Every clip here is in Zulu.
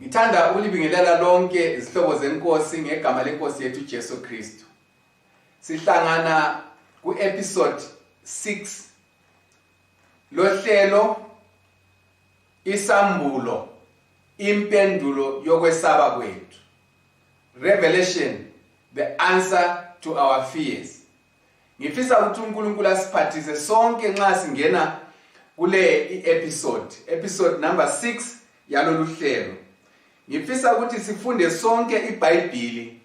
Ngithanda ukulibingelela lonke izihlobo zenkosi ngegama lenkosi yethu Jesu Kristu. Sihlangana ku-episode 6 lohlelo isambulo impendulo yokwesaba kwethu. Revelation, the answer to our fears. Ngifisa ukuthi uNkulunkulu asiphathise sonke nxa singena kule episode number 6 yalolu hlelo. Ngifisa ukuthi sifunde sonke iBhayibheli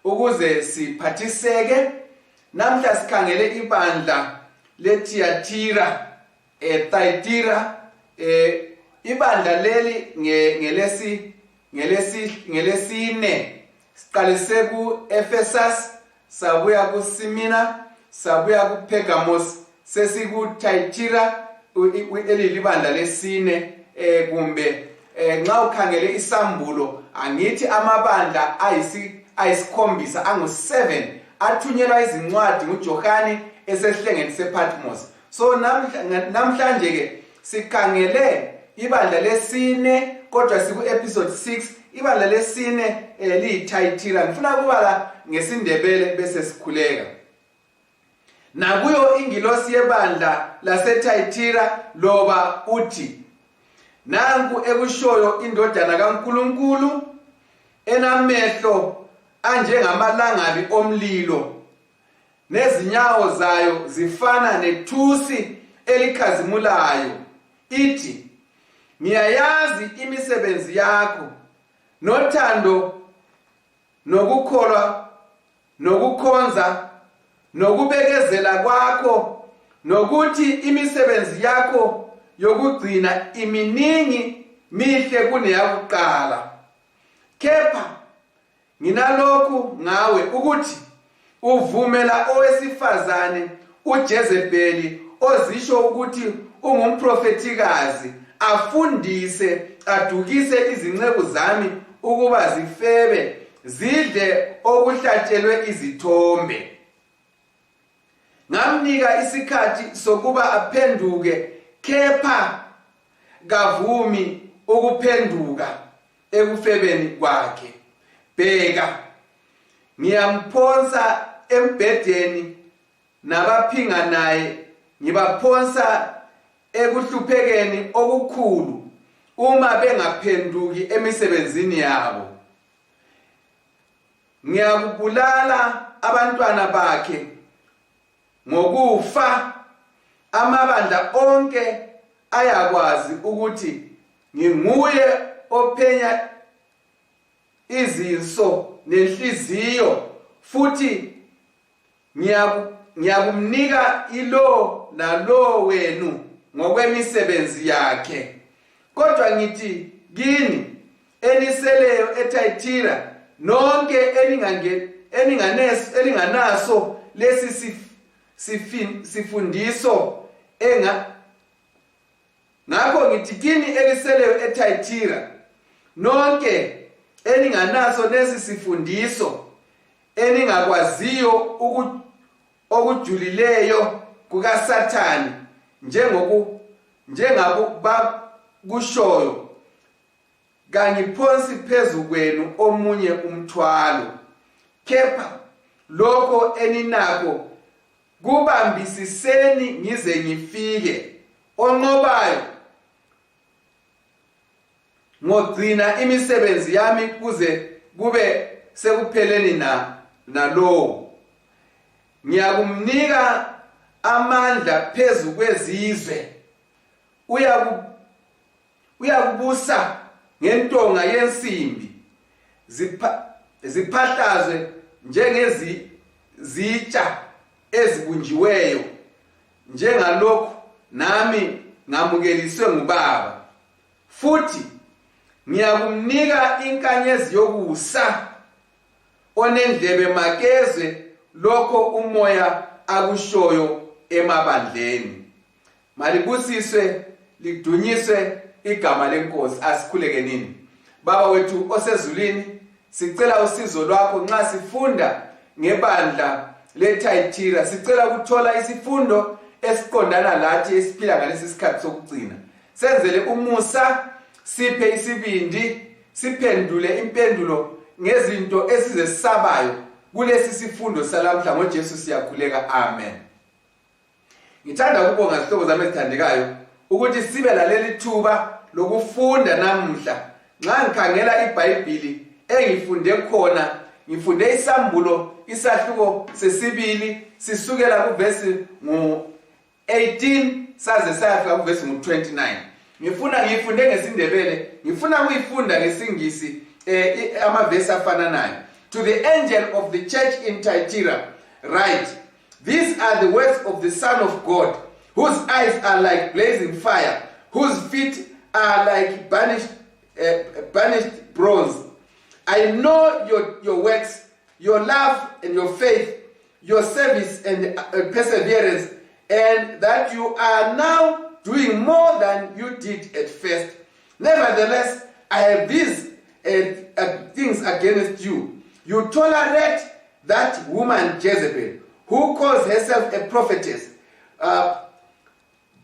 ukuze siphathiseke. Namhla sikhangele ibandla leThyatira, Thyatira, ibandla leli ngelesine. Siqalise ku-Ephesus, sabuya kuSmyrna, sabuya kuPergamos, sesiku-Thyatira, elilibandla lesine. Kumbe nxa ukhangele isambulo angithi amabandla ayisikhombisa angu-7 athunyelwa izincwadi nguJohane esesihlengeni sePatmos. So namhlanje ke sikhangele ibandla lesine, kodwa siku-episode 6. Ibandla lesine liyiThyatira. Ngifuna ukubala ngesindebele bese sikhuleka. Nakuyo ingilosi yebandla laseThyatira loba uthi, nanku ekushoyo indodana kaNkulunkulu enamehlo anjengamalangabi omlilo, nezinyawo zayo zifana nethusi elikhazimulayo. Ithi, ngiyayazi imisebenzi yakho, nothando, nokukholwa, nokukhonza, nokubekezela kwakho, nokuthi imisebenzi yakho yokugcina iminingi mihle kuneyakuqala. Kepha nginalokhu ngawe ukuthi uvumela owesifazane uJezebeli ozisho ukuthi ungumprofetikazi afundise adukise izinceku zami ukuba zifebe zidle okuhlatshelwe izithombe. Ngamnika isikhathi sokuba aphenduke, kepha kavumi ukuphenduka ekufebeni kwakhe. Bheka, ngiyamphonsa embhedeni nabaphinga naye, ngibaphonsa ekuhluphekeni okukhulu uma bengaphenduki emisebenzini yabo. Ngiyakubulala abantwana bakhe ngokufa. Amabandla onke ayakwazi ukuthi nginguye ophenya izinso nenhliziyo, futhi ngiyakumnika ilo nalo wenu ngokwemisebenzi yakhe. Kodwa ngithi kini eniseleyo eThyatira, nonke elinganaso lesi sifundiso ngakho ngithi kini eliseleyo eThyatira, nonke elinganaso lesi sifundiso, eningakwaziyo okujulileyo kukaSathani, njengakushoyo, kangiphonsi phezu kwenu omunye umthwalo. Kepha lokho eninako kubambisiseni ngize ngifike. Onqobayo ngogcina imisebenzi yami kuze kube sekupheleni nalowo. Ngiyakumnika amandla phezu kwezizwe. Uyakubusa ngentonga yensimbi, ziphahlazwe njengezitsha ezibunjiweyo, njengalokhu nami ngamukeliswe nguBaba. Futhi ngiyakumnika inkanyezi yokusa, onendlebe makezwe lokho umoya akushoyo emabandleni. Malibusiswe lidunyiswe igama lenkosi. Asikhuleke nini. Baba wethu osezulwini, sicela usizo lwakho nxa sifunda ngebandla leThyatira. Sicela ukuthola isifundo esiqondana lathi esiphila ngalesi sikhathi sokugcina. Senzele umusa, siphe isibindi, siphendule impendulo ngezinto esizesabayo kulesi sifundo salamhla ngoJesu siyakhuleka. Amen. Ngithanda ukubonga izihlobo zami ezithandekayo ukuthi sibe laleli thuba lokufunda namuhla. Nxa ngikhangela iBhayibhili engifunde khona, ngifunde isambulo isahluko sesibili sisukela kuvesi ngu-18 saze sayafika kuvesi ngu-29. Ngifunde ngesindebele, ngifuna ukuyifunda ngesingisi amavesi afananayo. To the angel of the church in Thyatira write, these are the words of the Son of God, whose eyes are like blazing fire, whose feet are like burnished bronze. I know your works, your love and your faith, your service and perseverance, and that you are now doing more than you did at first. Nevertheless, I have these things against you. You tolerate that woman Jezebel, who calls herself a prophetess.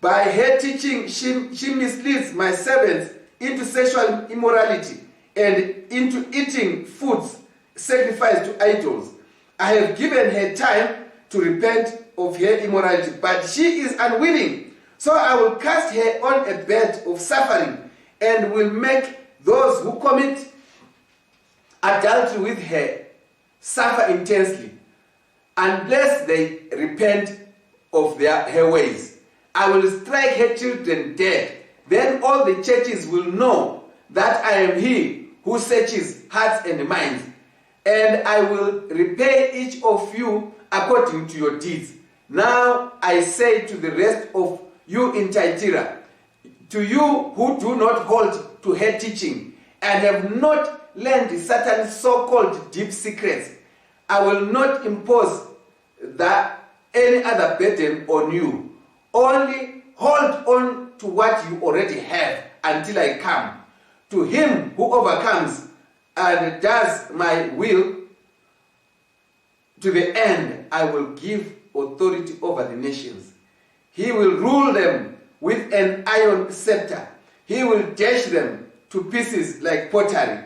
By her teaching, she misleads my servants into sexual immorality and into eating foods sacrificed to idols. I have given her time to repent of her immorality, but she is unwilling. So I will cast her on a bed of suffering and will make those who commit adultery with her suffer intensely, unless they repent of her ways. I will strike her children dead. Then all the churches will know that I am he who searches hearts and minds, and I will repay each of you according to your deeds. Now I say to the rest of you in Thyatira, to you who do not hold to her teaching and have not learned Satan's so-called deep secrets, I will not impose any other burden on you. Only hold on to what you already have until I come. To him who overcomes and does my will to the end, I will give authority over the nations. He will rule them with an iron scepter. He will dash them to pieces like pottery,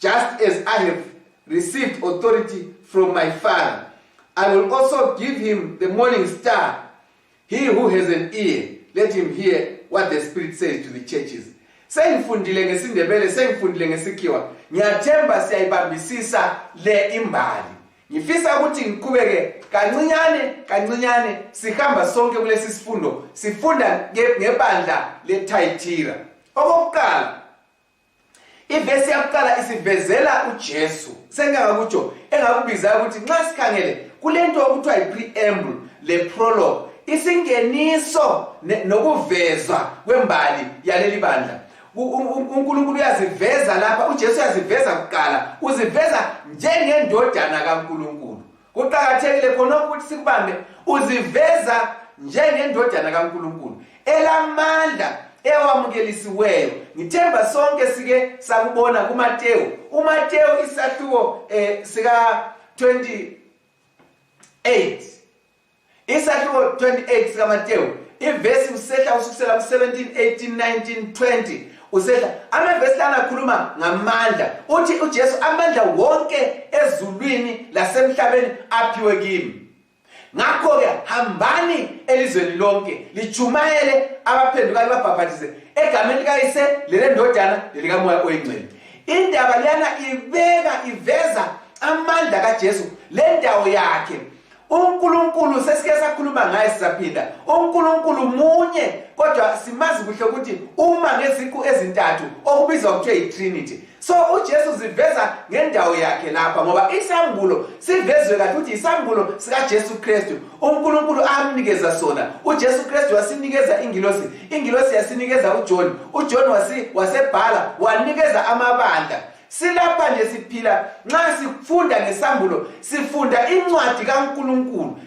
just as I have received authority from my Father. I will also give him the morning star. He who has an ear, let him hear what the Spirit says to the churches. Sengifundile ngesindebele, sengifundile ngesikhiwa. Ngiyathemba siyayibambisisa le imbali. Ngifisa ukuthi ngiqhubeke kancinyane sihamba sonke kulesi sifundo. Sifunda ngebandla leThyatira. Okokuqala, ivesi yakuqala isivezela uJesu. Sengangakutsho engakubiza ukuthi nxa sikhangele kulento okuthiwa ipreamble le prologue, isingeniso nokuvezwa kwembali yaleli bandla. uNkulunkulu uyaziveza lapha, uJesu uyaziveza kuqala, uziveza njengendodana kaNkulunkulu. Kuqakathekile khona ukuthi sikubambe, uziveza njengendodana kaNkulunkulu elamandla ewamukelisiweyo. Ngithemba sonke sike sakubona kuMateyu. uMateyu isahluko sika 28, isahluko 28 sika Mateyu, ivesi usehla usukusela ku17, 18, 19, 20 usehla amavesi lana akhuluma ngamandla. Uthi uJesu amandla wonke ezulwini lasemhlabeni aphiwe kimi. Ngakho ke hambani elizweni lonke lijumayele abaphendukayo babhaphathize egameni likaYise lelendodana lelikaMoya oyingcwele. Indaba lena iveza amandla kaJesu, le ndawo yakhe. uNkulunkulu sesike sakhuluma ngaye sisaphinda. uNkulunkulu munye, kodwa simazi kuhle ukuthi uma ngeziqu ezintathu okubizwa kuthiwa iTrinity. So uJesu ziveza ngendawo yakhe lapha, ngoba isambulo sivezwe kahle ukuthi isambulo sikaJesu Kristu. uNkulunkulu amnikeza sona. uJesu Kristu wasinikeza ingilosi, ingilosi yasinikeza uJohn, uJohn wasebhala wanikeza amabandla. Silapha nje siphila nxa sifunda ngesambulo, sifunda incwadi kaNkulunkulu.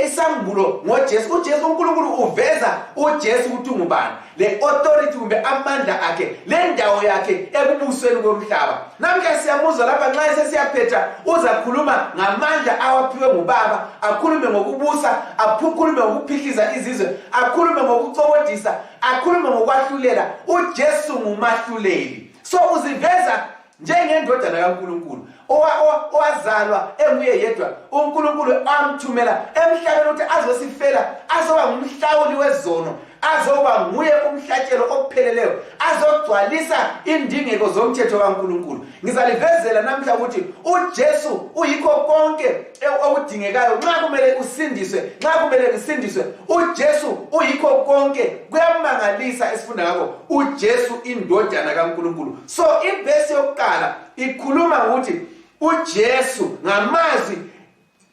Isambulo ngoJesu. uJesu uNkulunkulu uveza uJesu ukuthi ungubani, le authority kumbe amandla akhe, le ndawo yakhe ekubusweni komhlaba. Namhla siyamuzwa lapha nxa sesiyaphetha uzakhuluma ngamandla awaphiwe nguBaba, akhulume ngokubusa, akhulume ngokuphihliza izizwe, akhulume ngokucobodisa, akhulume ngokwahlulela. uJesu ngumahluleli. So uziveza njengendodana kaNkulunkulu owazalwa enguye yedwa uNkulunkulu amthumela emhlabeni ukuthi azosifela azoba ngumhlawuli wezono azoba nguye umhlatshelo opheleleyo azogcwalisa indingeko zomthetho kaNkulunkulu. Ngizalivezela namhla ukuthi uJesu uyikho konke okudingekayo nxa kumele usindiswe, nxa kumele ngisindiswe. uJesu uyikho konke. Kuyamangalisa esifunda ngakho uJesu indodana kaNkulunkulu. So ivesi yokuqala ikhuluma ukuthi uJesu ngamazwi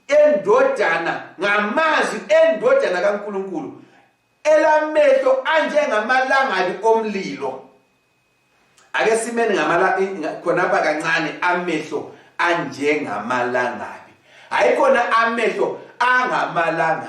endodana kaNkulunkulu elamehlo anjengamalangabi omlilo. Ake simeni khonapha kancane amehlo anjengamalangabi. Hayikhona amehlo angamalangabi.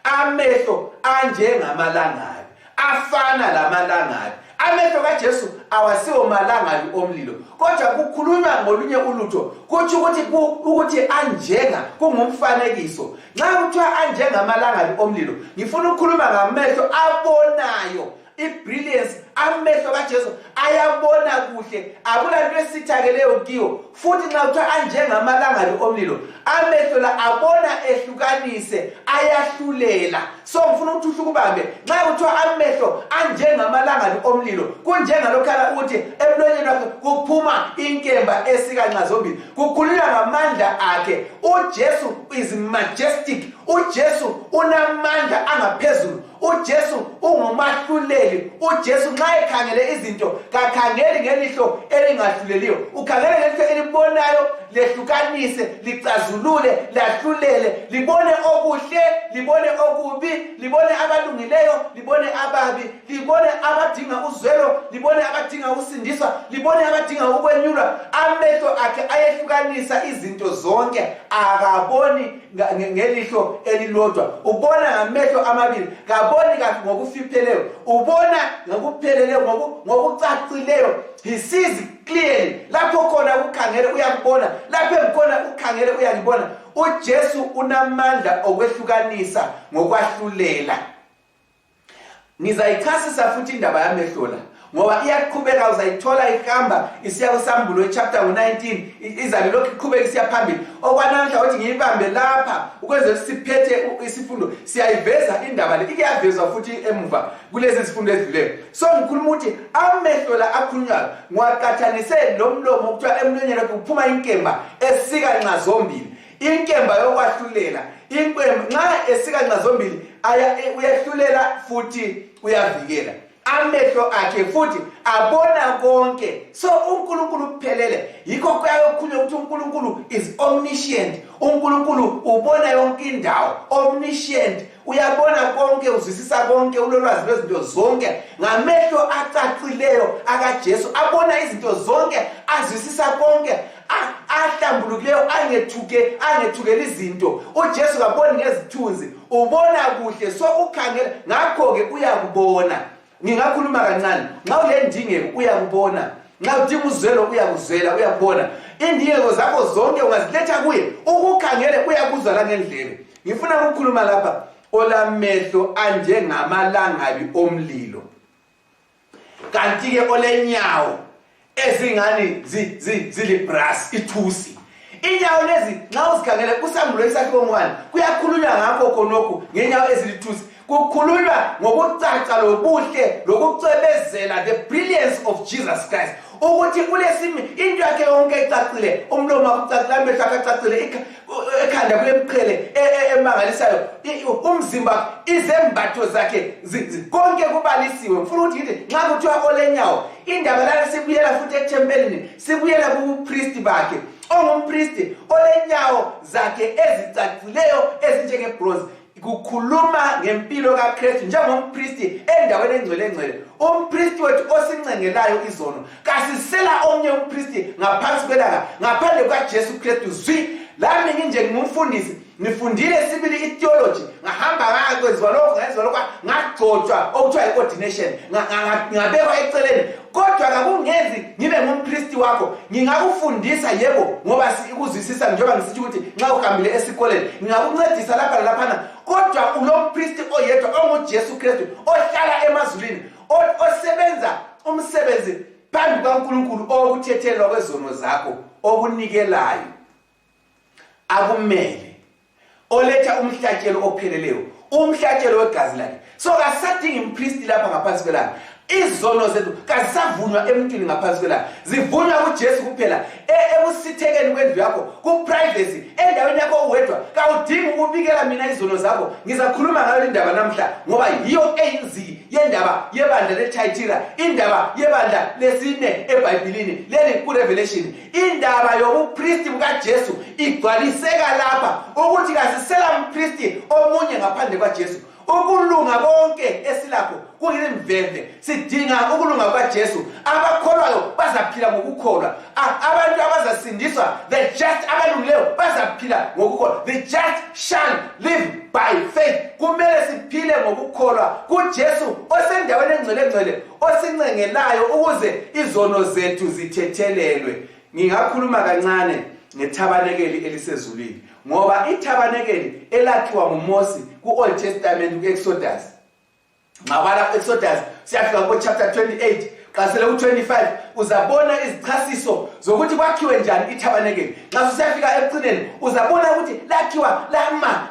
Amehlo anjengamalangabi afana lamalangabi. Amehlo kaJesu awasiwo malangabi omlilo, kodwa kukhulunywa ngolunye ulutho kuthi ukuthi anjenga kungumfanekiso. Nxa kuthiwa anjengamalangabi omlilo, ngifuna ukukhuluma ngamehlo abonayo, ibrilliance. Amehlo kaJesu ayabona kuhle, akulanto esithakeleyo kiwo. Futhi nxa kuthiwa anjengamalangabi omlilo, amehlo la abona ehlukanise, ayahlulela. So ngifuna ukuthi uhlukubambe nxa kuthiwa amehlo anjengamalangabi omlilo, kunjengalokhala ukuthi emlonyeni wakhe kuphuma inkemba esikanxa zombili. Kukhulunywa ngamandla akhe. uJesu is majestic. uJesu unamandla angaphezulu. uJesu ungumahluleli. uJesu nxa ekhangele izinto kakhangeli ngelihlo elingahluleliyo, ukhangele ngelihlo elibonayo, lehlukanise, licazulule, lahlulele, libone okuhle, libone okubi, libone abalungileyo, libone ababi, libone abadinga uzwelo, libone abadinga usindiswa, libone abadinga ukwenyulwa. Amehlo akhe ayehlukanisa izinto zonke, akaboni ngelihlo elilodwa. Ubona ngamehlo amabili, kaboni ngokufipheleyo, ubona ngokupheleleyo, ngokucacileyo. He sees clearly. Lapho khona ukukhangele uyakubona, lapho engikhona ukukhangele uyangibona. uJesu unamandla okwehlukanisa ngokwahlulela. Ngizayichasisa futhi indaba yamehlo la ngoba iyaqhubeka, uzayithola ihamba isiya kuSambulo chapter 19, izabe lokhu iqhubeka isiya phambili. Okwanamhla uthi ngiyibambe lapha ukwenze siphethe isifundo, siyayiveza indaba le, iyavezwa futhi emuva kulezi zifundo ezidluleyo. So ngikhuluma ukuthi amehlo la akhulunywayo ngiwaqathanise lomlomo kuthiwa emlonyeni wakhe kuphuma inkemba esikanxa zombili. Inkemba yokwahlulela. Inkemba nxa esikanxa zombili uyahlulela futhi uyavikela. Amehlo akhe futhi abona konke. So uNkulunkulu kuphelele. Yikho kuyakhulunywa ukuthi uNkulunkulu is omniscient. uNkulunkulu ubona yonke indawo. Omniscient, uyabona konke, uzwisisa konke, ulolwazi lwezinto zonke. Ngamehlo acacileyo akaJesu abona izinto zonke, azwisisa konke, ahlambulukileyo, angethukela izinto. uJesu kaboni ngezithunzi, ubona kuhle. So ukhangela, ngakho-ke uyakubona. Ngingakhuluma kancane, nxa ulendingeko uyakubona, nxa udinga uzwelo uyakuzwela, uyakubona. Indingeko zakho zonke ungaziletha kuye, ukukhangele uyakuzwa la ngendlebe. Ngifuna ukukhuluma lapha olamehlo anjengamalangabi omlilo, kanti-ke olenyawo ezingani zilibrass, ithusi. Inyawo lezi nxa uzikhangele kuSambulo isakhiwo 1 kuyakhulunywa ngakho khonokho ngenyawo ezilithusi. Kukhulunywa ngokucaca lobuhle lokucwebezela, the brilliance of Jesus Christ. Ukuthi kulesimi into yakhe yonke icacile, umlomo ucacile, amehlo acacile, ekhanda kulemqhele emangalisayo, umzimba, izembatho zakhe konke kubalisiwe. Mfuna ukuthi nxa kuthiwa olenyawo, indaba la sibuyela futhi ethempelini, sibuyela kubupristi bakhe. Ongumpristi olenyawo zakhe ezicacileyo ezinjengebronze. Kukhuluma ngempilo kaKristu njengompristi endaweni engcwele. Umpristi wethu osincengelayo izono, kasisela omnye umpristi ngaphansi kwelanga ngaphandle kukaJesu Kristu. Zwi lami nginje ngumfundisi, ngifundile sibili itheology, ngahamba ngakwenziwa lokho ngayenziwa lokho, ngagcotshwa okuthiwa i-ordination, ngabekwa eceleni. Kodwa kakungenzi ngibe ngumpristi wakho. Ngingakufundisa yebo, ngoba sikuzwisisa njengoba ngisithi ukuthi nxa uhambile esikoleni ngingakuncedisa lapha laphana. Kodwa ulompristi oyedwa onguJesu Kristu, ohlala emazulwini, osebenza umsebenzi phambi kaNkulunkulu okuthethelwa kwezono zakho okunikelayo akumele oletha umhlatshelo opheleleyo umhlatshelo wegazi lakhe so kasadingi impriest lapha ngaphansi kwelanga izono zethu kasavunywa emntwini ngaphansi kwelanga zivunywa kuJesu kuphela ebusithekeni kwendlu yakho ku privacy endaweni yakho uwedwa kawudingi ukubikela mina izono zakho ngizakhuluma ngayo indaba namhla ngoba yiyo eyinziki yendaba yebandla leThyatira indaba yebandla lesine eBhayibhelini leli ku Revelation indaba yobupriest bukaJesu igcwaliseka lapha ukuthi kasisela umpriest omunye ngaphandle kwaJesu ukulunga konke esilapho kuyimvemve sidinga ukulunga kwaJesu abakholwayo bazaphila ngokukholwa abantu abazasindiswa the just abalungileyo bazaphila ngokukholwa the just shall live by faith kumele siphile ngokukholwa kuJesu osendaweni engcwele osincengelayo ukuze izono zethu zithethelelwe ngingakhuluma kancane ngethabanekeli elisezulwini ngoba ithabanekeli elakhiwa nguMose ku-Old Testament ku-Exodus ngabala Exodus siyafika ku-chapter 28 qasele ku-25 uzabona izichasiso zokuthi kwakhiwe njani ithabanekeli nxa siyafika ekucineni uzabona ukuthi lakhiwa lama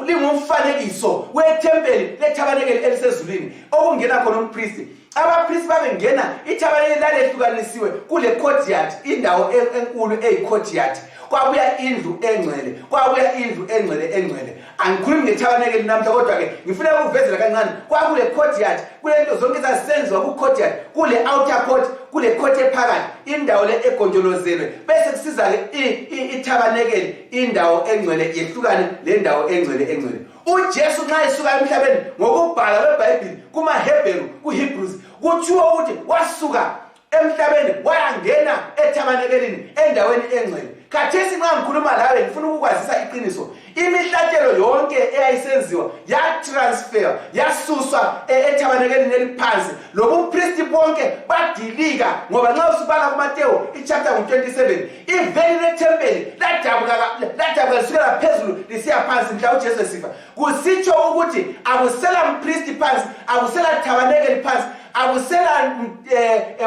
lingumfanekiso wethempeli lethabanekeli elisezulwini okungena khona umpriest abapriest babengena ithabanekeli lalehlukanisiwe kule courtyard indawo enkulu eyi-courtyard kwabuya indlu engcwele kwabuya indlu engcwele angikhulumi ngethabanekeli namhla kodwa ke ngifuna ukuvezela kancane kwakule courtyard kulento zonke ezasenziwa ku courtyard kule outer court kule court ephakathi indawo le egonjolozelwe bese kusiza ke ithabanekeli indawo engcwele yehlukane le ndawo engcwele uJesu nxa esuka emhlabeni ngokubhala kweBhayibheli kumaHebheru kuHebrews kuthiwa ukuthi wasuka emhlabeni wayangena ethabanekelini endaweni engcwele khathesi nxa ngikhuluma lawe ngifuna ukukwazisa iqiniso imihlatshelo yonke eyayisenziwa yatransfer yasuswa ethabanekelini eliphansi lobupriest bonke badilika ngoba nxa usibala kuMateyu ichapter 27 iveli lethempeli ladabuka lisukela phezulu lisiya phansi mhla uJesu esifa kusitsho ukuthi akusela mpriest phansi akusela thabanekeli phansi akusela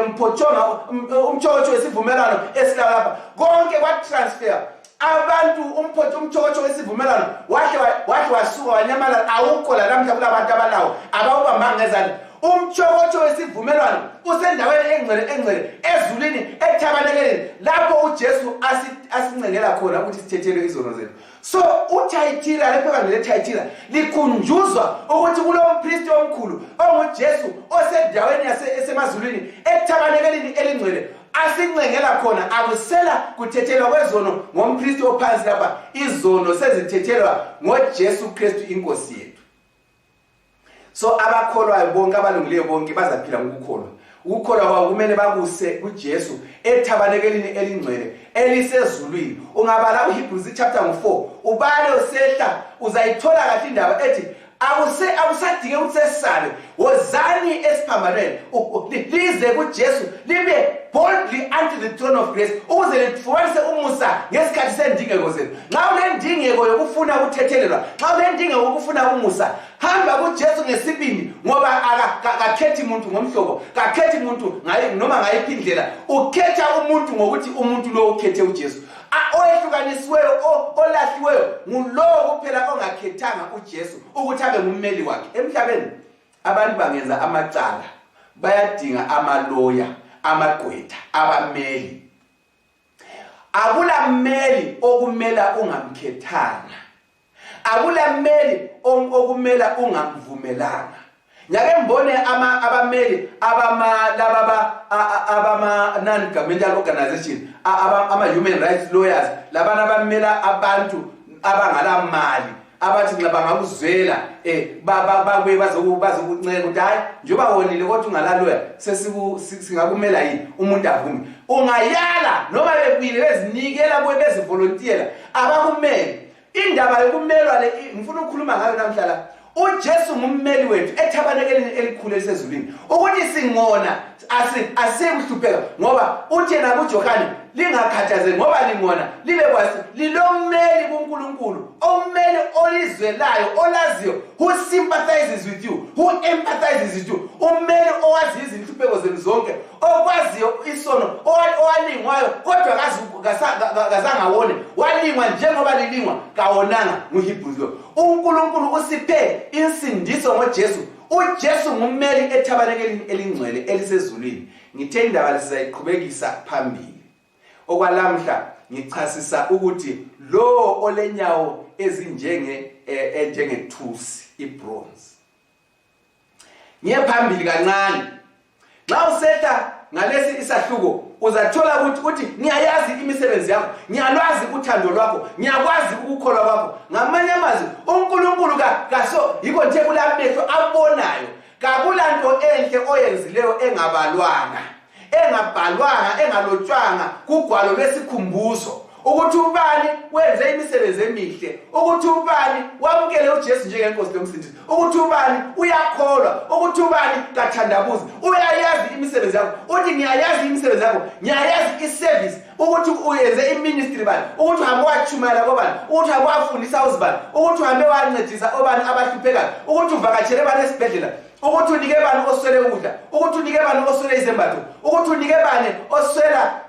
mphothonga umtshotho wesivumelano esilapha konke kwatransfer abantu umtshotho wesivumelano wahle wasuka wanyamala awukho la namhla kulabantu abalawo abawubamba ngezandla umtshotho wesivumelano usendaweni engcwele ezulwini ethabanekeleni lapho uJesu asincengela khona ukuthi sithethelwe izono zethu so uThyatira lephakade leThyatira likhunjuzwa ukuthi kulompriest omkhulu onguJesu osendaweni esemazulwini ethabanekelini elingcwele asincengela khona akusela kuthethelwa kwezono ngompriest ophansi lapha izono sezithethelwa ngoJesu Kristu inkosi yethu so abakholwayo bonke abalungileyo bonke bazaphila ngokukholwa ukukholwa kwabo kumele bakuse kuJesu ethabanekelini elingcwele elisezulwini ungabala uHebrews chapter 4 ubale usehla uzayithola kahle indaba ethi akusadinge ukuthi sesisabe wozani esiphambanweni lize kuJesu libe boldly unto the throne of grace ukuze lifumanise umusa ngesikhathi sendingeko zenu nxa unendingeko yokufuna ukuthethelelwa nxa unendingeko yokufuna umusa hamba kuJesu ngesibindi ngoba akakhethi umuntu ngomhlobo akakhethi umuntu noma ngayiphi indlela ukhetha umuntu ngokuthi umuntu lo ukhethe uJesu oyehlukanisiweyo olahliweyo ngulowo kuphela ongakhethanga uJesu ukuthi abe ngummeli wakhe emhlabeni abantu bangenza amacala bayadinga amaloya amagqwetha abameli akula mmeli okumela ungamkhethanga akula mmeli okumela ungamvumelanga nyake mbone abameli abama non-governmental organization ama human rights lawyers labana abamela abantu abangala mali abathi nxa bangakuzwela babuye bazokunceka ukuthi hayi njengoba wonile kodwa ungalaloya singakumela yini umuntu avume ungayala noma bebuyile bezinikela kuye bezivolunteera abakumele indaba yokumelwa le ngifuna ukukhuluma ngayo namhlanje uJesu ngummeli wethu ethabanekeleni elikhulu elisezulwini ukuthi singona asemhlupheka ngoba uthi yena kuJohane lingakhathazeki ngoba lingona libe kwazi lilommeli kuNkulunkulu ommeli olizwelayo olaziyo who sympathizes with you, who empathizes with you, ummeli owazi izinhlupheko zenu zonke, okwaziyo isono owalingwayo kodwa kazangawone walingwa njengoba lilingwa kawonanga nguHebrews lo. uNkulunkulu usiphe insindiso ngoJesu. uJesu ngummeli ethabanekelini elingcwele elisezulwini. Ngithe indaba sizayiqhubekisa phambili. Okwalamhla ngichasisa ukuthi lo olenyawo ezinjengethusi ibronze. Ngiye phambili kancane. Nxa usetha ngalesi isahluko uzathola ukuthi ngiyayazi imisebenzi yakho, ngiyalwazi uthando lwakho, ngiyakwazi ukukholwa kwakho. Ngamanye amazwi uNkulunkulu kaso yikho nje kulamehlo abonayo, kakulanto enhle oyenzileyo engabhalwanga, engalotshwanga kugwalo lwesikhumbuzo ukuthi ubani wenze imisebenzi emihle, ukuthi ubani wamukele uJesu njengenkosi lomsindisi, ukuthi ubani uyakholwa, ukuthi ubani kathandabuzi, uyayazi imisebenzi yakho. Uthi ngiyayazi imisebenzi yakho, ngiyayazi iservice, ukuthi uyenze iministry bani, ukuthi uhambe wachumayela kobani, ukuthi uhambe wafundisa uzibani, ukuthi uhambe wancedisa obani abahluphekayo, ukuthi uvakatshele bani esibhedlela, ukuthi unike bani oswele ukudla, ukuthi unike bani oswele izembatho, ukuthi unike bani oswela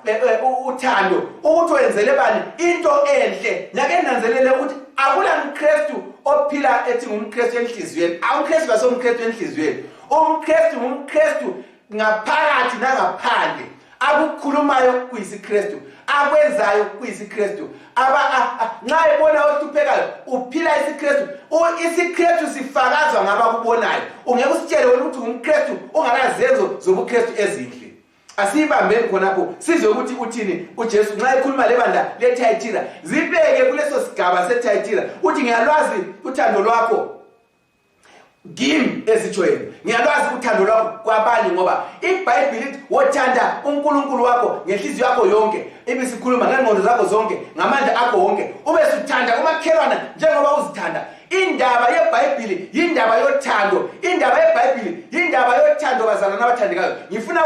uthando, ukuthi wenzele bani into enhle. Nyake nanzelele ukuthi akula mKristu ophila ethi ngumKristu enhliziyweni, awuKristu basomKristu enhliziyweni. UmKristu ngumKristu ngaphakathi nangaphandle, akukhulumayo kuyisiKristu, akwenzayo kuyisiKristu. Nxa ebona ohluphekayo uphila isiKristu. IsiKristu sifakazwa ngabakubonayo. Ungeke usitshele wena ukuthi ngumKristu ongalazenzo zobuKristu ezinhle. Asibambeni khonapho sizwe ukuthi uthini uJesu nxa ekhuluma lebandla leThyatira. Zibeke kuleso sigaba seThyatira uthi ngiyalwazi uthando lwakho kimi ezitsho yena, ngiyalwazi uthando lwakho kwabanye ngoba iBhayibheli lithi wothanda uNkulunkulu wakho ngenhliziyo yakho yonke, ibisikhuluma ngengqondo zakho zonke, ngamandla akho wonke, ube suthanda umakhelwana njengoba uzithanda. Indaba yeBhayibheli yindaba yothando. Indaba yeBhayibheli yindaba yothando bazalwane nabathandekayo. Ngifuna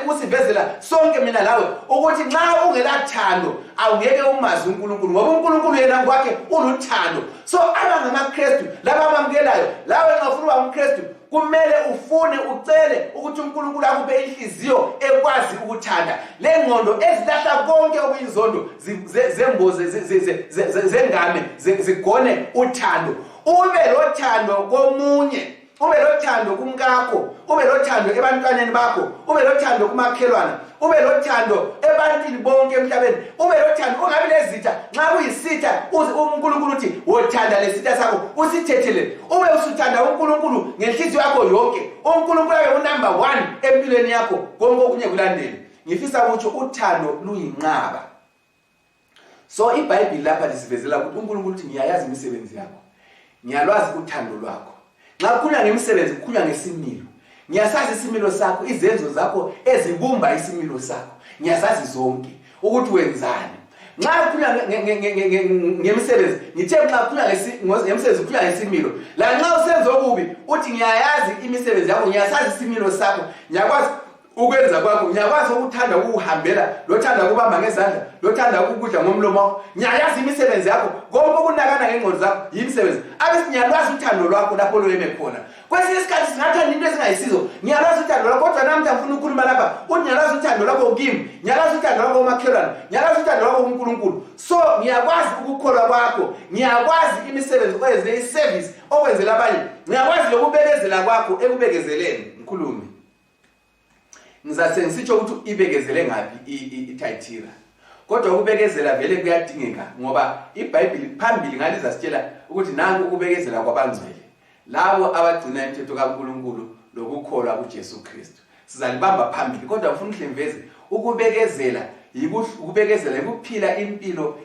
usivezela sonke mina lawe ukuthi nxa ungelathando awungeke umazi uNkulunkulu ngoba uNkulunkulu yena ngokwakhe uluthando. So abangamaKristu laba abamkelayo, lawe nxa ufuna ukuba umKristu kumele ufune ucele ukuthi uNkulunkulu akuphe inhliziyo ekwazi ukuthanda. Le ngqondo ezilahla konke okuyinzondo zemboze zengame zigone uthando. Ube lothando komunye, ube lothando kumkakho, ube lothando ebantwaneni bakho, ube lothando kumakhelwana, ube lothando ebantwini bonke emhlabeni, ube lothando ungabi lezitha. Nxa kuyisitha uNkulunkulu uthi wothanda lesitha sakho usithethele, ube usuthanda uNkulunkulu ngenhliziyo yakho yonke. uNkulunkulu abe unumber 1 empilweni yakho, konke okunye kulandele. Ngifisa ukuthi uthando luyinqaba. So iBhayibheli lapha lisivezela ukuthi uNkulunkulu uthi ngiyayazi imisebenzi yakho, ngiyalwazi uthando lwakho. Nxa kukhulunywa ngemisebenzi kukhulunywa ngesimilo. Ngiyasazi isimilo sakho, izenzo zakho ezibumba isimilo sakho, ngiyasazi zonke ukuthi wenzani. Nxa kukhulunywa ngemisebenzi ngithe nxa kukhulunywa ngemisebenzi kukhulunywa ngesimilo. La nxa usenza okubi uthi ngiyayazi imisebenzi yakho, ngiyasazi isimilo sakho, ngiyakwazi ukwenza kwakho, ngiyakwazi ukuthanda ukuhambela, lothanda ukubamba ngezandla, lothanda ukudla ngomlomo wakho, ngiyayazi imisebenzi yakho, konke okunakana ngengqondo zakho yimisebenzi. Abesinyalwazi uthando lwakho lapho lweme khona. Kwesinye isikhathi singathanda into ezingayisizo. Ngiyalwazi uthando lwakho kodwa namhla ngifuna ukukhuluma lapha uthi ngiyalwazi uthando lwakho kimi, ngiyalwazi uthando lwakho kumakhelwane, ngiyalwazi uthando lwakho kuNkulunkulu. So ngiyakwazi ukukholwa kwakho, ngiyakwazi imisebenzi oyenze, iservice okwenzela abanye, ngiyakwazi lokubekezela kwakho ekubekezeleni. Ngikhulume ngizase ngisitsho ukuthi ibekezele ngapi iThyatira, kodwa ukubekezela vele kuyadingeka ngoba iBhayibheli phambili ngaliza sitshela ukuthi nanku ukubekezela kwabangcwele, labo abagcina imithetho kaNkulunkulu lokukholwa kuJesu Kristu. Sizalibamba phambili kodwa ngifuna uhlembeze ukubekezela ukubekezela ukuphila impilo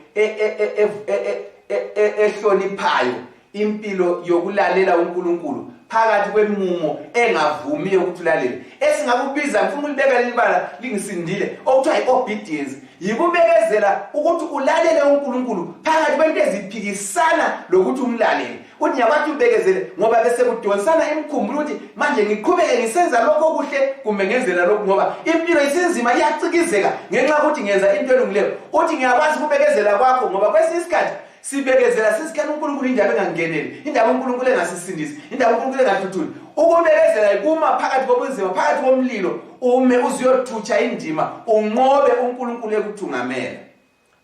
ehloniphayo impilo yokulalela uNkulunkulu phakathi kwemumo engavumi ukuthi ulalele. Esingakubiza ngifuna ulibeka lelibala lingisindile okuthiwa iobedience. Yikubekezela ukuthi ulalele uNkulunkulu phakathi kwento eziphikisana lokuthi umlalele. Uthi nyakwathi ubekezele ngoba bese kudonsana imkhumbulo ukuthi manje ngiqhubeke ngisenza lokho okuhle kumbe ngenzela lokho ngoba impilo isinzima iyacikizeka ngenxa ukuthi ngenza into elungileyo. Uthi ngiyakwazi ukubekezela kwakho ngoba kwesinye isikhathi sibekezela sisikhala uNkulunkulu indaba engangeneli, indaba uNkulunkulu engasisindisi, indaba uNkulunkulu engathuthuli. Ukubekezela ikuma phakathi kobunzima, phakathi komlilo, ume uziyothutsha indima, unqobe uNkulunkulu ekuthungamela.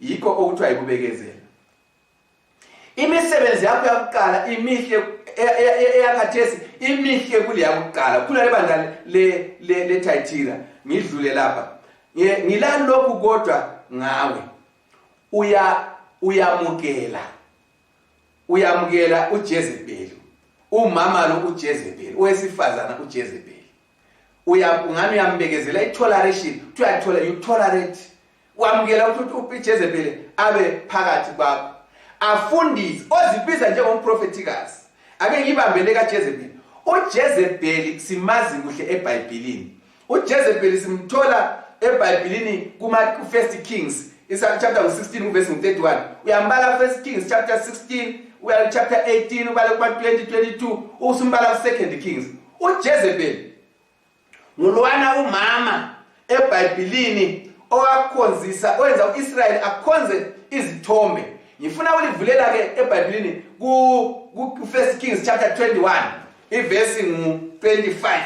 Yikho okuthiwa yikubekezela. Imisebenzi yakho yokuqala imihle eyakhathesi imihle kule yakuqala. Khula lebandla le Thyatira ngidlule lapha. Ngilani lokhu kodwa ngawe. Uyamukela uJezebeli. Umama lo uJezebeli, owesifazana uJezebeli. Ungani uyambekezela itoleration, you tolerate. Wamukela ukuthi uJezebeli abe phakathi kwakho. Afundisi ozibiza njengomprofetikazi. Ake ngibambele kaJezebeli. uJezebeli simazi kuhle eBhayibhelini. uJezebeli simthola eBhayibhelini kuma 1 Kings chapter 16 verse 31. Uyambala 1 Kings chapter 16, uya chapter 18, ubale kuma 20:22, usumbala 2 Kings. uJezebeli ngulwana umama eBhayibhelini owakhonzisa owenza uIsrael akhonze izithombe. Ngifuna ulivulela ke eBhayibhelini ku 1 Kings chapter 21 iverse ngu-25.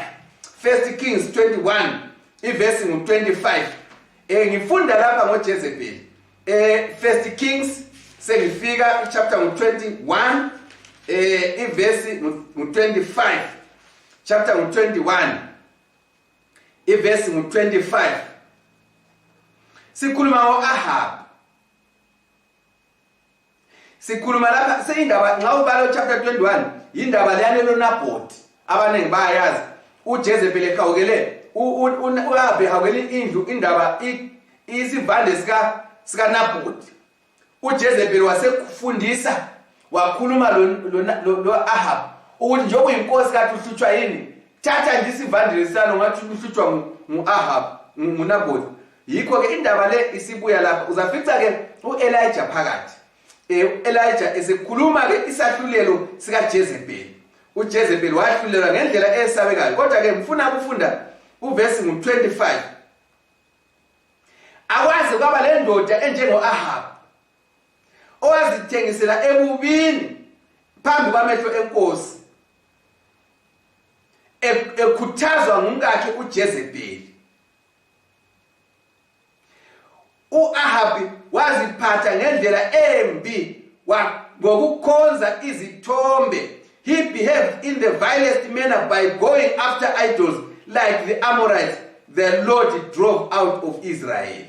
1 Kings 21 iverse ngu-25. Ngifunda lapha ngoJezebeli. 1 Kings selifika chapter ngu-21 iverse ngu-25. Chapter ngu-21 iverse ngu-25. Sikhuluma ngo-Ahab. Sikhuluma lapha seyindaba nxa ubala chapter 21 indaba leyane loNabothi abaningi bayayazi. uJezebeli ekhawukele uAhab ehawukele indlu indaba isivande sika Nabothi. uJezebeli wasekufundisa wakhuluma lo Ahab ukuthi njengoba inkosi kathi uhlutshwa yini thatha nje isivande lesano ngathi uhlutshwa nguAhab nguNabothi. Yikho ke indaba le isibuya lapha uzafica ke uElijah phakathi. Elijah esekhuluma ke isahlulelo sika Jezebeli. uJezebeli wahlulelwa ngendlela esabekayo. Kodwa ke ngifuna ukufunda uverse ngu-25. Akwazi kwaba le ndoda enjengo-Ahab owazithengisela ebubini phambi kwamehlo enkosi ekhuthazwa ngumkakhe uJezebeli. uAhab waziphatha ngendlela embi ngokukhonza izithombe. He behaved in the vilest manner by going after idols like the Amorites the Lord drove out of Israel.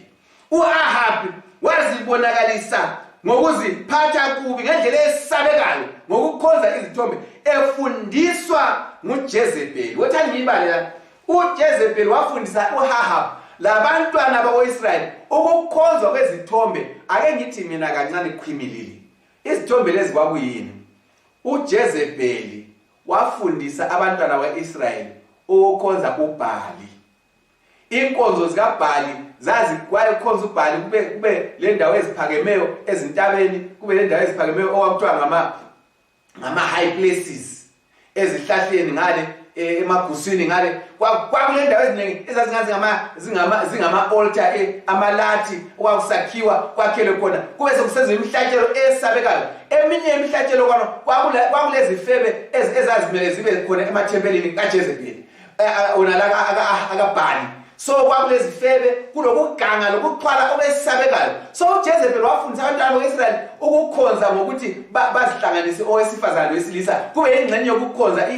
uAhab wazibonakalisa ngokuziphatha kubi ngendlela esabekayo ngokukhonza izithombe efundiswa nguJezebeli. Wathi ngibale la uJezebeli wafundisa uAhab labantwana bako-Israyeli ukukhonzwa kwezithombe. Ake ngithi mina kancane khwimilili izithombe lezi kwakuyini. uJezebeli wafundisa abantwana bakaIsrayeli ukukhonza uBhali. Inkonzo zikaBhali kwayekhonza uBhali kube le ndawo eziphakemeyo ezintabeni, kube le ndawo eziphakemeyo okwakuthiwa ngama high places ezihlahleni ngale emaguswini ngale. Kwakule ndawo eziningi ezazingazi zingama altar amalathi okwakusakhiwa kwakhelwe khona kube sekusenza imihlatshelo esabekayo. Eminye imihlatshelo kwakulezi febe ezazimele zibe khona emathempelini kaJezebeli onala akaBhali. So kwakulezi febe kulokuganga lokuxhwala obesabekayo. So uJezebeli wafundisa abantwana bakaIsrayeli ukukhonza ngokuthi bazihlanganise owesifazane wesilisa kube ingxenye yokukhonza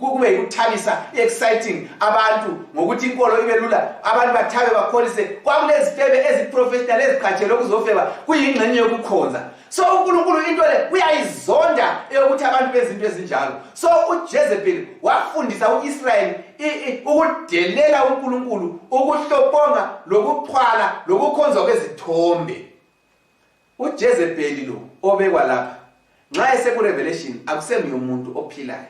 kube ukuthabisa exciting abantu ngokuthi inkolo ibe lula abantu bathabe bakholise. Kwakulezi febe eziprofessional eziqhatshelwe ukuzofeba kuyingxenye yokukhonza. So uNkulunkulu into le uyayizonda ukuthi abantu bezinto ezinjalo. So uJezebeli wafundisa uIsrayeli ukudelela uNkulunkulu, ukuhlobonga lokuxhwala lokukhonzwa kwezithombe. uJezebeli lo obekwa lapha nxa esekurevelation akusemnye umuntu ophilayo,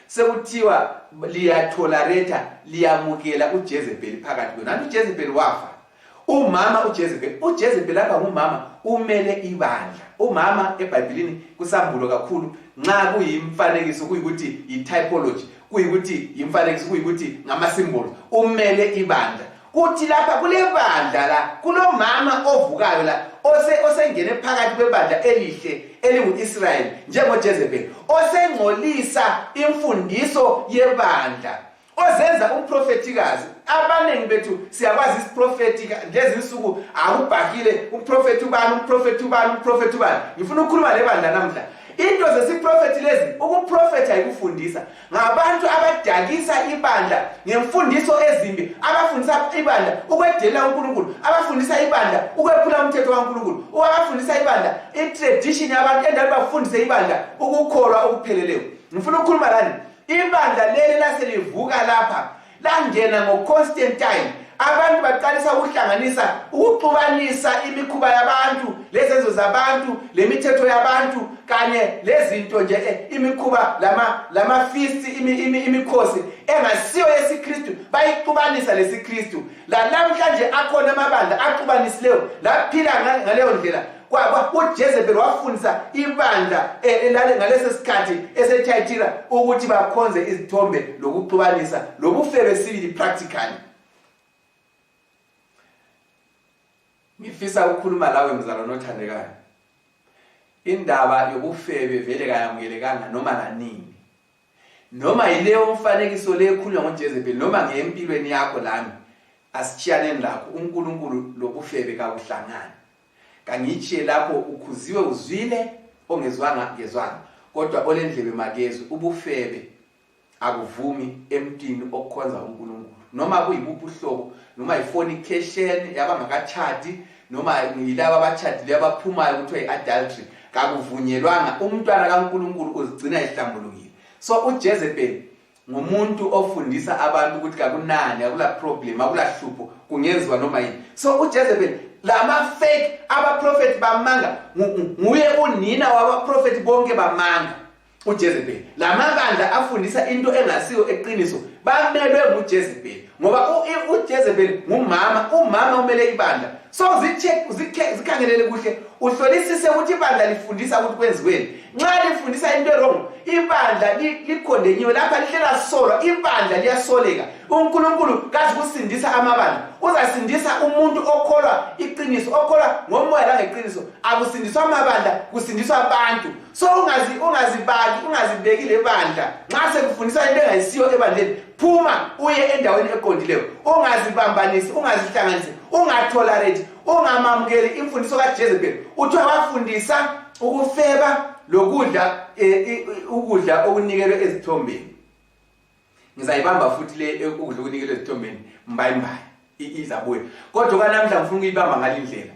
sekuthiwa liyatolerate liyamukela uJezebeli phakathi kwenu. Nanti uJezebeli wafa. Umama uJezebeli lapha ngumama umele ibandla. Umama eBhayibhelini kusambulo kakhulu nxa kuyimfanekiso kuyikuthi itypology, kuyikuthi imfanekiso kuyikuthi ngama-symbols, umele ibandla. Kuthi lapha kule bandla la kulomama ovukayo la osengene phakathi kwebandla elihle elingu-Israyeli njengoJezebeli, osengcolisa imfundiso yebandla, ozenza umprofetikazi. Abaningi bethu siyakwazi isiprofeti lezi insuku akubhakile umprofeti ubani. Ngifuna ukukhuluma lebandla namhla. Into zesiprofeti lezi ukuprofetha yikufundisa. Ngabantu abadakisa ibandla ngemfundiso ezimbi, abafundisa ibandla ukwedelela uNkulunkulu, abafundisa ibandla ukwephula umthetho kaNkulunkulu, abafundisa ibandla itradition yabantu endaweni bafundise ibandla ukukholwa okupheleleyo. Ngifuna ukukhuluma lani, ibandla leli laselivuka lapha langena ngoConstantine. Abantu baqalisa ukuhlanganisa, ukuxubanisa imikhuba yabantu, lezenzo zabantu, lemithetho yabantu kanye lezinto nje imikhuba lama feast imikhosi engasiyo yesiKristu, bayixubanisa lesiKristu. Namhlanje akhona amabandla axubanisileyo laphila ngaleyo ndlela. uJezebeli wafundisa ibandla ngaleso sikhathi eseThyatira ukuthi bakhonze izithombe lokuxubanisa lobufebe sibili practically. Ngifisa ukukhuluma lawe mzalwane othandekayo. Indaba yobufebe vele kayamukelekanga noma nanini. Noma yileyo mfanekiso le ekhulunywa ngoJezebeli noma ngempilweni yakho lami, asitshiyaneni lakho. uNkulunkulu lobufebe kakuhlangani. Kangichiye lapho ukhuziwe uzwile, ongezwanga ngezwanga, kodwa olendlebe makezwe. Ubufebe akuvumi emntwini okhonza uNkulunkulu, noma kuyibuphi uhlobo, noma ifornication yabangakachadi, noma yilabo abachadileyo abaphumayo kuthiwa iadultery, kakuvunyelwanga. Umntwana kaNkulunkulu uzigcina ehlambulukile. So uJezebeli ngumuntu ofundisa abantu ukuthi kakunani, akula problem, akula hlupho, kungenziwa noma yini. So uJezebeli lama fake abaprofeti bamanga, nguye unina wabaprofeti bonke bamanga uJezebeli. Lamabandla afundisa into engasiyo eqiniso bamelwe nguJezebeli, ngoba uJezebeli ngumama, umama umele ibandla. So zikhangelele kuhle, uhlolisise ukuthi ibandla lifundisa ukuthi kwenziweni. Nxa lifundisa into wrong, ibandla likhondenyiwe lapha, lihlela solwa, ibandla liyasoleka. uNkulunkulu kazi kusindisa amabandla, uzasindisa umuntu okholwa iqiniso, okholwa ngomoya langeqiniso. Akusindiswa amabandla, kusindiswa abantu. So ungazibeki lebandla. Nxa sekufundisa into engayisiyo ebandleni, phuma uye endaweni eqondileyo. Ungazibambanisi, ungazihlanganisi, ungatolerate, ungamamukeli imfundiso kaJezebeli. Uthi wafundisa ukufeba lokudla ukudla okunikelwe ezithombeni. Ngizayibamba futhi le ukudla okunikelwe ezithombeni mbayimbayi izabuye. Kodwa kanamhla ngifuna ukuyibamba ngalindlela.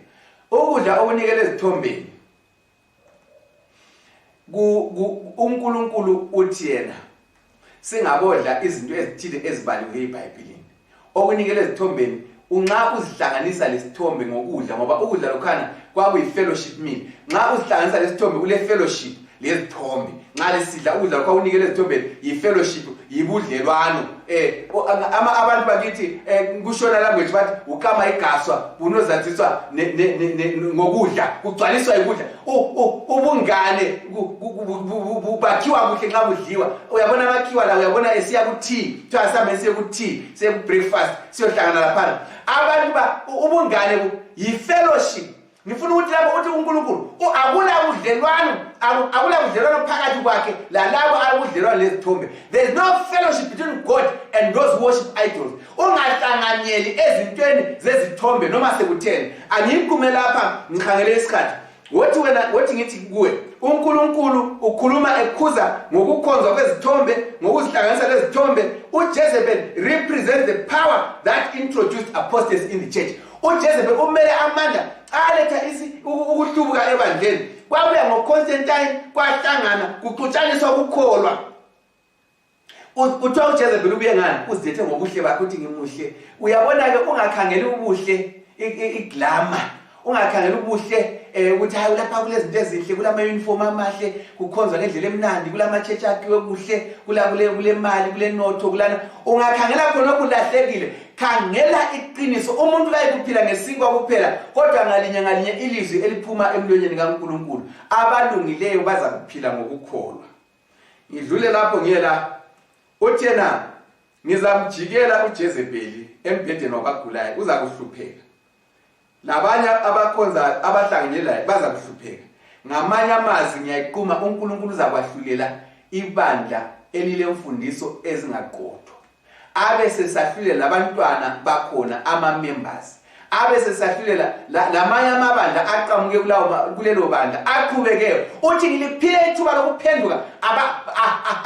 Ukudla okunikelwe ezithombeni, uNkulunkulu uthi yena singabodla izinto ezithile ezibaliwe eBhayibhelini. Okunikelwe ezithombeni unxa uzihlanganisa lesithombe ngokudla, ngoba ukudla lokhana kwakuyi-fellowship meal. Nxa uzihlanganisa lesithombe ule fellowship lezithombe. Nxa lesidla ukudla lokho unikele ezithombeni yi-fellowship, yibudlelwano. Abantu bakithi kushona language bathi ukama igaswa bunozathiswa ngokudla, kugcwaliswa ikudla. Ubungane bakhiwa kuhle nxa budliwa. Uyabona amakhiwa la, uyabona esiya ku-tea, kuthiwa sihambe siye ku-tea, siye ku-breakfast, siyohlangana laphana. Abantu ubungane yi-fellowship. Ngifuna ukuthi lapho uthi uNkulunkulu akula budlelwano phakathi kwakhe lalabo abudlelwano lezithombe. There is no fellowship between God and those who worship idols. Ungahlanganyeli ezintweni zezithombe noma sekutheni. Angikume lapha ngikhangele isikhathi. Wothi ngithi kuwe uNkulunkulu ukhuluma ekhuza ngokukhonzwa kwezithombe, ngokuzihlanganisa lezithombe. uJezebel represents the power that introduced apostasy in the church. uJezebel umele amandla aletha ukuhlubuka ebandleni. Kwabuya ngoConstantine kwahlangana kuxutshaniswa ukukholwa. Uthiwa uJezebel ubuye ngani? Uzithethe ngobuhle bakhe uthi ngimuhle. Uyabona ke ungakhangeli ubuhle, iglamour. ungakhangela ubuhle ukuthi hayi lapha kulezinto ezinhle kulama uniform amahle kukhonzwa ngendlela emnandi kulama church akhiwe kuhle kule mali kule notho kulana ungakhangela khona okulahlekile khangela iqiniso umuntu kayikuphila ngesinkwa kuphela kodwa ngalinye ilizwi eliphuma emlonyeni kaNkulunkulu abalungileyo baza kuphila ngokukholwa ngidlule lapho ngiyela uthena ngizamjikela uJezebeli embhedeni wabagulayo uza kuhlupheka labanye abakhonza abahlanganyelayo baza kuhlupheka ngamanye amazwi ngiyayiquma uNkulunkulu uzakwahlulela ibandla elilemfundiso ezingaqothwa abe sesahlulela abantwana bakhona ama members abe sesahlulela lamanye amabandla aqhamuke kulelo bandla aqhubeke uthi ngiliphile ithuba lokuphenduka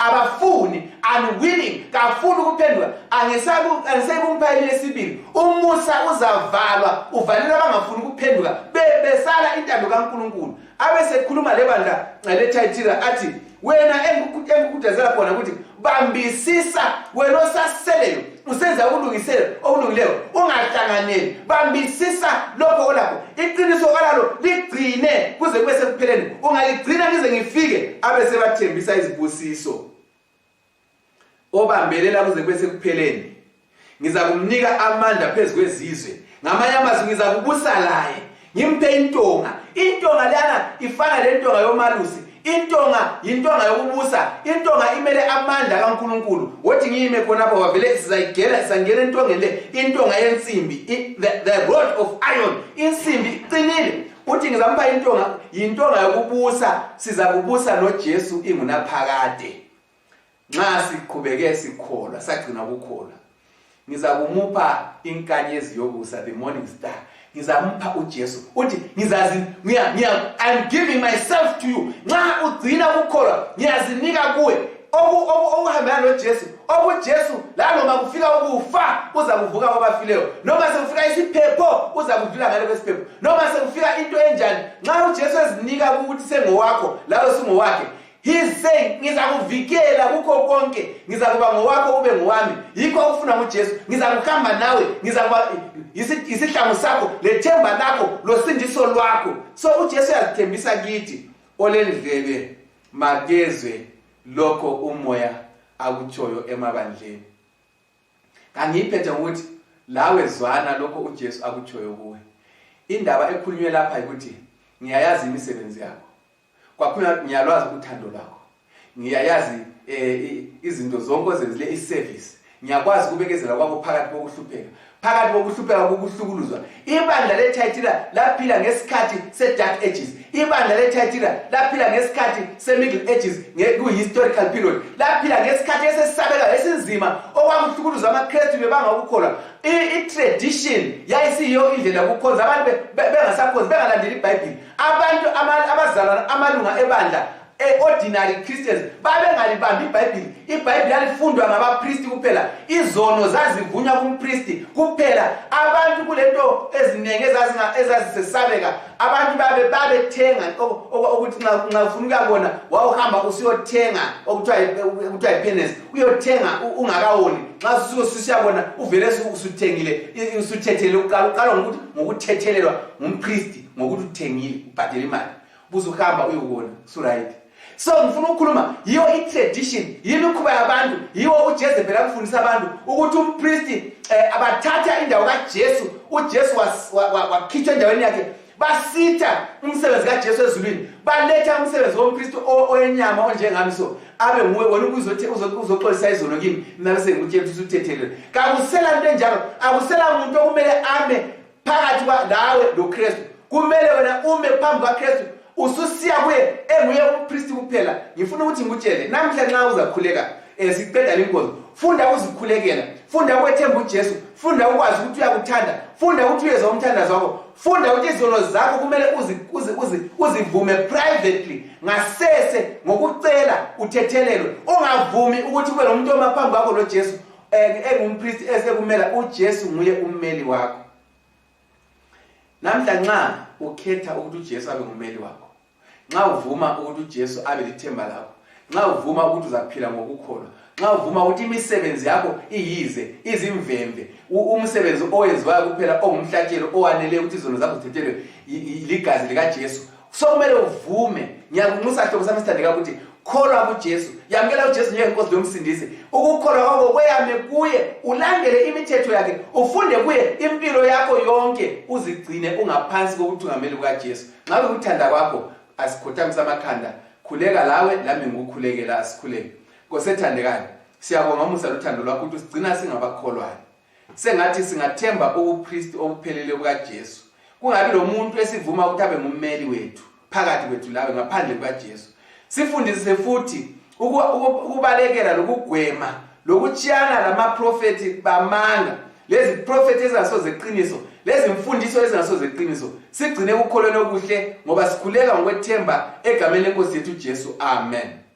abafuni unwilling kafuni ukuphenduka angisekumphayile lesibili umusa uzavalwa uvalelwa abangafuni ukuphenduka besala intando kaNkulunkulu abe sekhuluma lebandla leThyatira athi wena engikudazela khona ukuthi bambisisa wena osaseleyo usenza ukulungisela okulungileyo ungahlanganeli bambisisa lokho olakho iqiniso kalalo ligcine kuze kube sekupheleni ungaligcina ngize ngifike abe sebathembisa izibusiso obambelela kuze kube sekupheleni ngizakumnika amandla phezulu kwezizwe ngamanye amazwi ngizakubusa laye ngimpe intonga lana ifana lentonga yomalusi intonga yintonga yokubusa intonga imele amandla kaNkulunkulu wothi ngiyime khona apho wavele sangena entongeni le intonga yensimbi the rod of iron insimbi iqinile uthi ngizampa yintonga yokubusa sizakubusa noJesu ingunaphakade nxa siqhubeke sikholwa sagcina ukukholwa ngizakumupha inkanyezi yokusa the morning star ngizamupha uJesu uthi I'm giving myself to you nxa ugcina ukukholwa ngiyazinika kuwe okuhambelana noJesu obuJesu la noma kufika ukufa uza kuvuka kwabafileyo noma sekufika isiphepho uza kudlula ngale kwesiphepho noma sekufika into enjani nxa uJesu ezinika ukuthi sengowakho lawe singowakhe He's saying ngizakuvikela kukho konke ngizakuba ngowakho ube ngowami yikho ufuna uJesu ngizakuhamba nawe ngizakuba isihlangu sakho lethemba lakho losindiso lwakho so uJesu uyazithembisa kithi olendlebe makezwe lokho umoya akutshoyo emabandleni kangiphethe ukuthi lawe zwana lokho uJesu akutshoyo kuwe indaba ekhulunywe lapha ukuthi ngiyayazi imisebenzi yakho kwaphuma ngiyalwazi uthando lwakho ngiyayazi izinto zonke ozenzile iservice ngiyakwazi kubekezela kwakho phakathi kokuhlupheka kokuhlukuluzwa ibandla leThyatira laphila ngesikhathi sedark ages ibandla leThyatira laphila ngesikhathi semiddle ages historical period laphila ngesikhathi esesabeka esinzima okwakuhlukuluzwa amaKristu bebanga ukukholwa i-tradition yayisiyo indlela yokukhonza abantu bengasakhonzi bengalandeli iBhayibheli abantu abazalwana amalunga ebandla ordinary Christians babengalibambi iBhayibheli yalifundwa ngabapristi kuphela izono zazivunywa kumpristi kuphela abantu kulento ezinenge ezazisesabeka abantu babethenga ukuthi nxa ufuna ukuyabona wawuhamba usiyothenga okuthiwa ipenance uyothenga ungakawoni nxa usiyabona uvele usuthengile usuthethelele uqala ngokuthethelelwa ngumpristi ngokuthi uthengile ubhadela imali buzuhamba uyobona right so ngifuna ukukhuluma yiyo i-tradition yimikhuba yabantu yiwo uJezebeli akufundisa abantu ukuthi umpristi abathatha indawo kaJesu uJesu wakhitshwa endaweni yakhe basitha umsebenzi kaJesu ezulwini baletha umsebenzi wompristi oyenyama onjengami so abe nguwe wena uzoxolisa izono kimi mina sengikutshela ukuthi usuthethelele kakusela into enjalo akusela umuntu okumele ame phakathi lawe loKristu kumele wena ume phambi kaKristu ususiya kuye enguye umpristi kuphela ngifuna ukuthi ngikutshele namhla nxa uzakhuleka siqeda inkonzo funda uzikhulekela funda ukwethemba uJesu funda ukwazi ukuthi uyakuthanda funda ukuthi uyezwa umthandazo wakho funda ukuthi izono zakho kumele uzivume privately ngasese ngokucela uthethelelwe ungavumi ukuthi kube nomuntu omaphambi kwakho loJesu engumpristi esekumela uJesu nguye ummeli wakho namhla nxa ukhetha ukuthi uJesu abe ngumeli wakho nxa uvuma ukuthi uJesu abe lithemba lakho nxa uvuma ukuthi uzaphila ngokukholwa nxa uvuma ukuthi imisebenzi yakho iyize izimvemve umsebenzi owenziwayo kuphela ongumhlatshelo owanele ukuthi izono zakho zithethelwe ligazi likaJesu sokumele uvume ngiyakunxusa hlobo sami sithandeka ukuthi kholwa kuJesu yamkela uJesu njengenkosi lomsindisi ukukholwa kwakho kweyame kuye ulandele imithetho yakhe ufunde kuye impilo yakho yonke uzigcine ungaphansi kokuthungameli kukaJesu ngabe ukuthanda kwakho asikhothamisa amakhanda khuleka lawe lami ngikukhulekela asikhuleke ngosethandekayo siyabonga umusa lothando lwakho ukuthi sigcina singabakholwayo sengathi singathemba ubupriest obuphelele bukaJesu kungabi lo muntu esivuma ukuthi abe ngummeli wethu phakathi kwethu lawe ngaphandle kukaJesu sifundise futhi ukubalekela lokugwema lokutshiyana lamaprofeti bamanga lezi profeti ezingasoze iqiniso lezi mfundiso ezingasoze iqiniso sigcine ukukholwa okuhle ngoba sikhuleka ngokwethemba egameni lenkosi yethu Jesu amen.